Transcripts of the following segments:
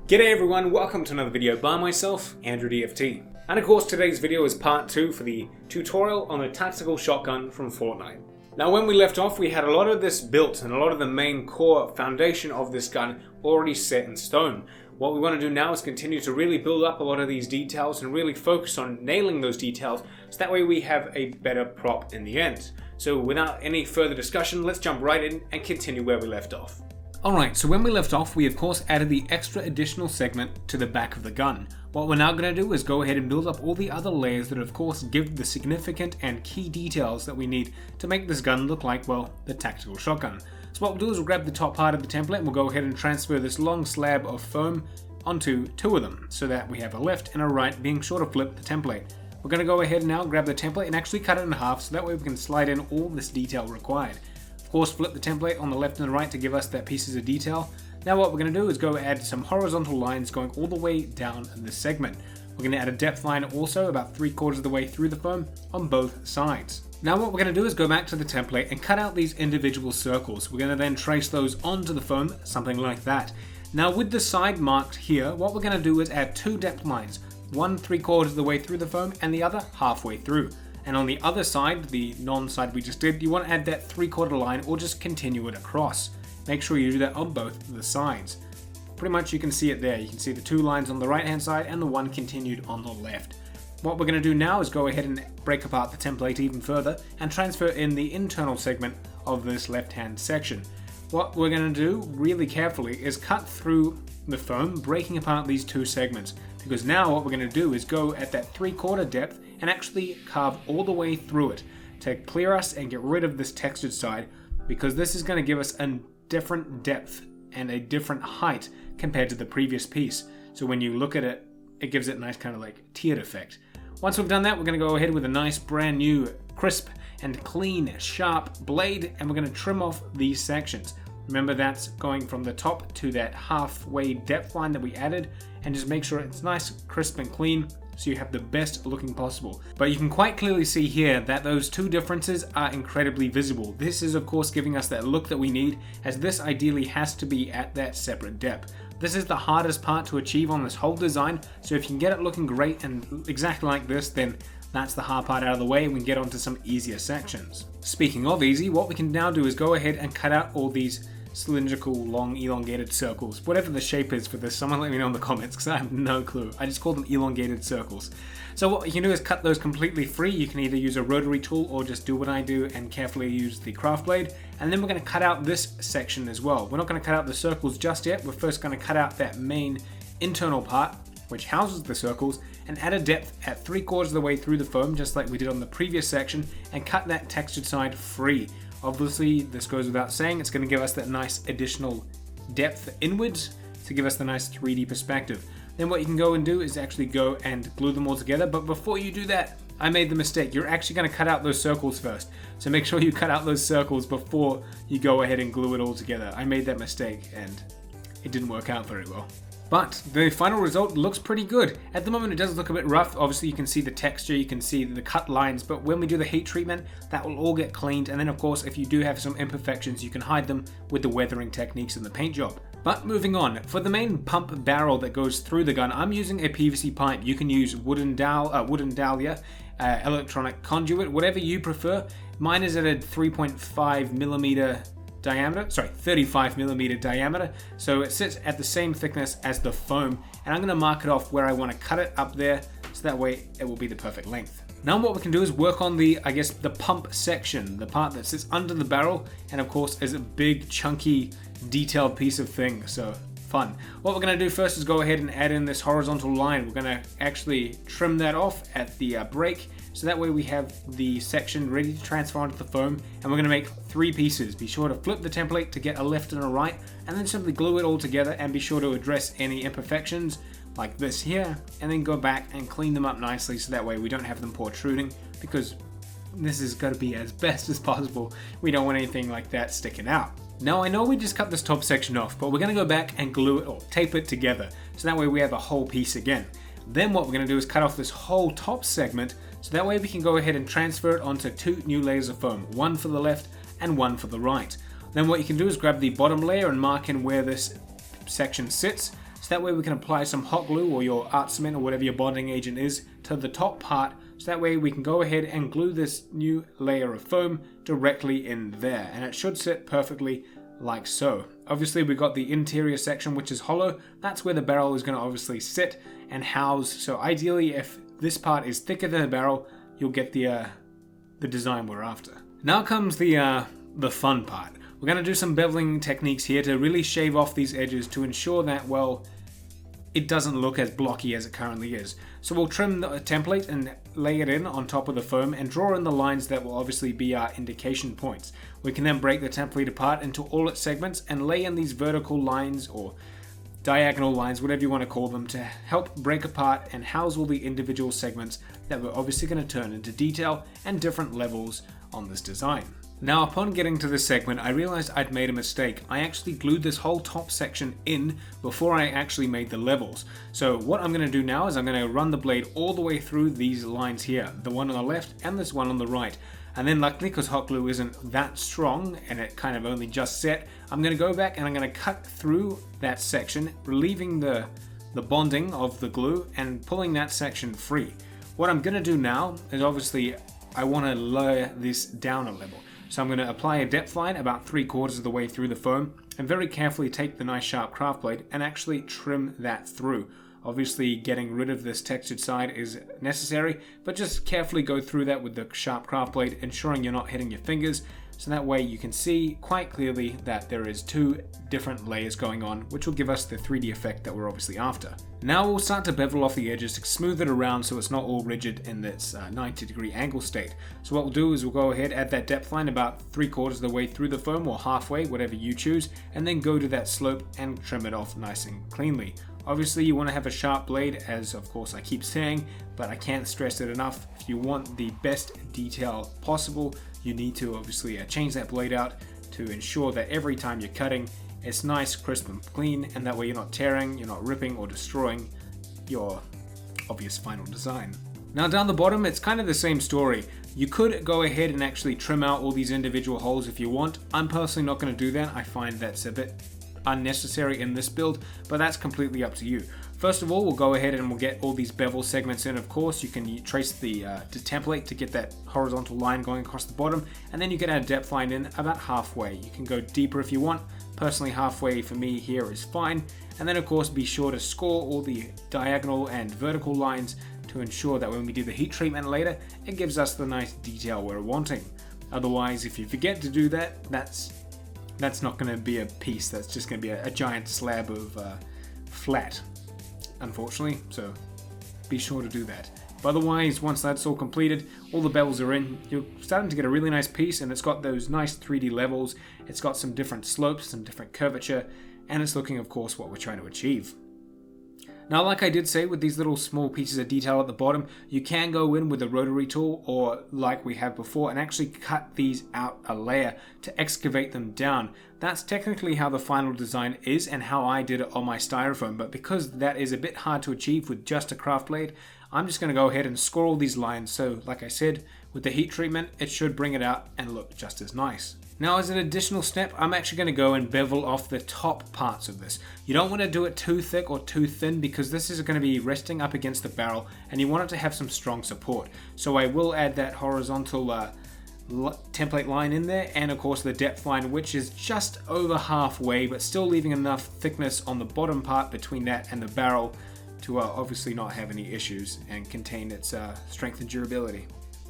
G'day everyone, welcome to another video by myself, Andrew DFT. And of course today's video is part 2 for the tutorial on the tactical shotgun from Fortnite. Now when we left off we had a lot of this built and a lot of the main core foundation of this gun already set in stone. What we want to do now is continue to really build up a lot of these details and really focus on nailing those details so that way we have a better prop in the end. So without any further discussion, let's jump right in and continue where we left off. Alright, so when we left off, we of course added the extra additional segment to the back of the gun. What we're now going to do is go ahead and build up all the other layers that of course give the significant and key details that we need to make this gun look like, well, the tactical shotgun. So what we'll do is we'll grab the top part of the template and we'll go ahead and transfer this long slab of foam onto 2 of them, so that we have a left and a right, being sure to flip the template. We're going to go ahead now, grab the template and actually cut it in half, so that way we can slide in all this detail required. Of course, flip the template on the left and the right to give us that pieces of detail. Now what we're going to do is go add some horizontal lines going all the way down this segment. We're going to add a depth line also about 3/4 of the way through the foam on both sides. Now what we're going to do is go back to the template and cut out these individual circles. We're going to then trace those onto the foam, something like that. Now with the side marked here, what we're going to do is add 2 depth lines, one 3/4 of the way through the foam and the other halfway through. And on the other side, the non-side we just did, you want to add that 3/4 line or just continue it across. Make sure you do that on both the sides. Pretty much you can see it there. You can see the 2 lines on the right hand side and the one continued on the left. What we're going to do now is go ahead and break apart the template even further and transfer in the internal segment of this left hand section. What we're going to do really carefully is cut through the foam, breaking apart these 2 segments, because now what we're going to do is go at that 3/4 depth and actually carve all the way through it to clear us and get rid of this textured side, because this is going to give us a different depth and a different height compared to the previous piece. So when you look at it, it gives it a nice kind of like tiered effect. Once we've done that, we're going to go ahead with a nice brand new crisp and clean sharp blade, and we're going to trim off these sections. Remember, that's going from the top to that halfway depth line that we added, and just make sure it's nice, crisp and clean so you have the best looking possible. But you can quite clearly see here that those 2 differences are incredibly visible. This is of course giving us that look that we need, as this ideally has to be at that separate depth. This is the hardest part to achieve on this whole design, so if you can get it looking great and exactly like this, then that's the hard part out of the way and we can get onto some easier sections. Speaking of easy, what we can now do is go ahead and cut out all these cylindrical, long, elongated circles. Whatever the shape is for this, someone let me know in the comments because I have no clue. I just call them elongated circles. So what you can do is cut those completely free. You can either use a rotary tool or just do what I do and carefully use the craft blade. And then we're going to cut out this section as well. We're not going to cut out the circles just yet. We're first going to cut out that main internal part which houses the circles and add a depth at 3/4 of the way through the foam, just like we did on the previous section, and cut that textured side free. Obviously, this goes without saying, it's going to give us that nice additional depth inwards to give us the nice 3D perspective. Then what you can go and do is actually go and glue them all together, but before you do that, I made the mistake. You're actually going to cut out those circles first. So make sure you cut out those circles before you go ahead and glue it all together. I made that mistake and it didn't work out very well. But the final result looks pretty good. At the moment it does look a bit rough. Obviously you can see the texture, you can see the cut lines, but when we do the heat treatment, that will all get cleaned. And then of course, if you do have some imperfections, you can hide them with the weathering techniques in the paint job. But moving on, for the main pump barrel that goes through the gun, I'm using a PVC pipe. You can use wooden dahlia, electronic conduit, whatever you prefer. Mine is at a 3.5 millimeter diameter, 35 millimeter diameter, so it sits at the same thickness as the foam, and I'm going to mark it off where I want to cut it up there, so that way it will be the perfect length. Now what we can do is work on the pump section, the part that sits under the barrel, and of course is a big chunky detailed piece of thing, so fun. What we're going to do first is go ahead and add in this horizontal line. We're going to actually trim that off at the break, so that way we have the section ready to transfer onto the foam, and we're going to make 3 pieces. Be sure to flip the template to get a left and a right, and then simply glue it all together, and be sure to address any imperfections like this here, and then go back and clean them up nicely, so that way we don't have them protruding, because this is going to be as best as possible. We don't want anything like that sticking out. Now I know we just cut this top section off, but we're going to go back and glue it or tape it together, so that way we have a whole piece again. Then what we're going to do is cut off this whole top segment, so that way we can go ahead and transfer it onto 2 new layers of foam, one for the left and one for the right. Then what you can do is grab the bottom layer and mark in where this section sits, so that way we can apply some hot glue or your art cement or whatever your bonding agent is to the top part, so that way we can go ahead and glue this new layer of foam directly in there, and it should sit perfectly like so. Obviously we got the interior section which is hollow. That's where the barrel is going to obviously sit and house, so ideally if this part is thicker than the barrel, you'll get the design we're after. Now comes the fun part. We're going to do some beveling techniques here to really shave off these edges to ensure that, well, it doesn't look as blocky as it currently is. So we'll trim the template and lay it in on top of the foam and draw in the lines that will obviously be our indication points. We can then break the template apart into all its segments and lay in these vertical lines or diagonal lines, whatever you want to call them, to help break apart and house all the individual segments that we're obviously going to turn into detail and different levels on this design. Now upon getting to this segment, I realized I'd made a mistake. I actually glued this whole top section in before I actually made the levels. So what I'm going to do now is I'm going to run the blade all the way through these lines here, the one on the left and this one on the right. And then luckily, because hot glue isn't that strong and it kind of only just set, I'm going to go back and I'm going to cut through that section, relieving the bonding of the glue and pulling that section free. What I'm going to do now is obviously I want to lower this down a level. So I'm going to apply a depth line about 3/4 of the way through the foam and very carefully take the nice sharp craft blade and actually trim that through. Obviously getting rid of this textured side is necessary, but just carefully go through that with the sharp craft blade, ensuring you're not hitting your fingers, so that way you can see quite clearly that there is two different layers going on, which will give us the 3D effect that we're obviously after. Now we'll start to bevel off the edges to smooth it around so it's not all rigid in this 90-degree angle state. So what we'll do is we'll go ahead, add that depth line about 3/4 of the way through the foam or halfway, whatever you choose, and then go to that slope and trim it off nice and cleanly. Obviously you want to have a sharp blade, as of course I keep saying, but I can't stress it enough. If you want the best detail possible, you need to obviously change that blade out to ensure that every time you're cutting, it's nice, crisp and clean, and that way you're not tearing, you're not ripping or destroying your obvious final design. Now down the bottom, it's kind of the same story. You could go ahead and actually trim out all these individual holes if you want. I'm personally not going to do that. I find that's a bit unnecessary in this build, but that's completely up to you. First of all, we'll go ahead and we'll get all these bevel segments in. Of course, you can trace the template to get that horizontal line going across the bottom, and then you can add a depth line in about halfway. You can go deeper if you want. Personally, halfway for me here is fine. And then of course, be sure to score all the diagonal and vertical lines to ensure that when we do the heat treatment later, it gives us the nice detail we're wanting. Otherwise, if you forget to do that, that's not going to be a piece, that's just going to be a giant slab of flat, unfortunately, so be sure to do that. But otherwise, once that's all completed, all the bevels are in, you're starting to get a really nice piece, and it's got those nice 3D levels, it's got some different slopes, some different curvature, and it's looking, of course, what we're trying to achieve. Now, like I did say, with these little small pieces of detail at the bottom, you can go in with a rotary tool, or like we have before, and actually cut these out a layer to excavate them down. That's technically how the final design is and how I did it on my styrofoam, but because that is a bit hard to achieve with just a craft blade, I'm just going to go ahead and score all these lines. So like I said, with the heat treatment, it should bring it out and look just as nice. Now, as an additional step, I'm actually going to go and bevel off the top parts of this. You don't want to do it too thick or too thin, because this is going to be resting up against the barrel and you want it to have some strong support. So I will add that horizontal template line in there, and of course the depth line, which is just over halfway, but still leaving enough thickness on the bottom part between that and the barrel to obviously not have any issues and contain its strength and durability.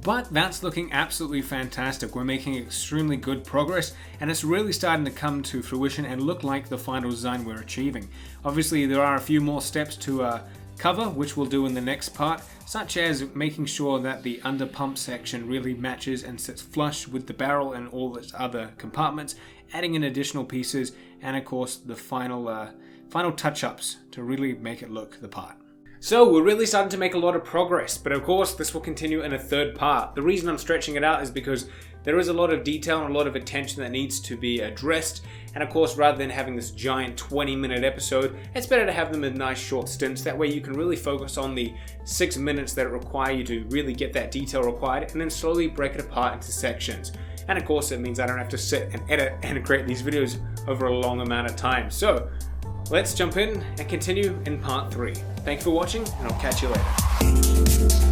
But that's looking absolutely fantastic. We're making extremely good progress, and it's really starting to come to fruition and look like the final design we're achieving. Obviously there are a few more steps to cover, which we'll do in the next part, such as making sure that the under pump section really matches and sits flush with the barrel and all its other compartments, adding in additional pieces, and of course the final touch-ups to really make it look the part. So we're really starting to make a lot of progress, but of course this will continue in a third part. The reason I'm stretching it out is because there is a lot of detail and a lot of attention that needs to be addressed, and of course rather than having this giant 20-minute episode, it's better to have them in nice short stints. That way you can really focus on the 6 minutes that require you to really get that detail required, and then slowly break it apart into sections. and of course it means I don't have to sit and edit and create these videos over a long amount of time. So let's jump in and continue in part 3. Thank you for watching, and I'll catch you later.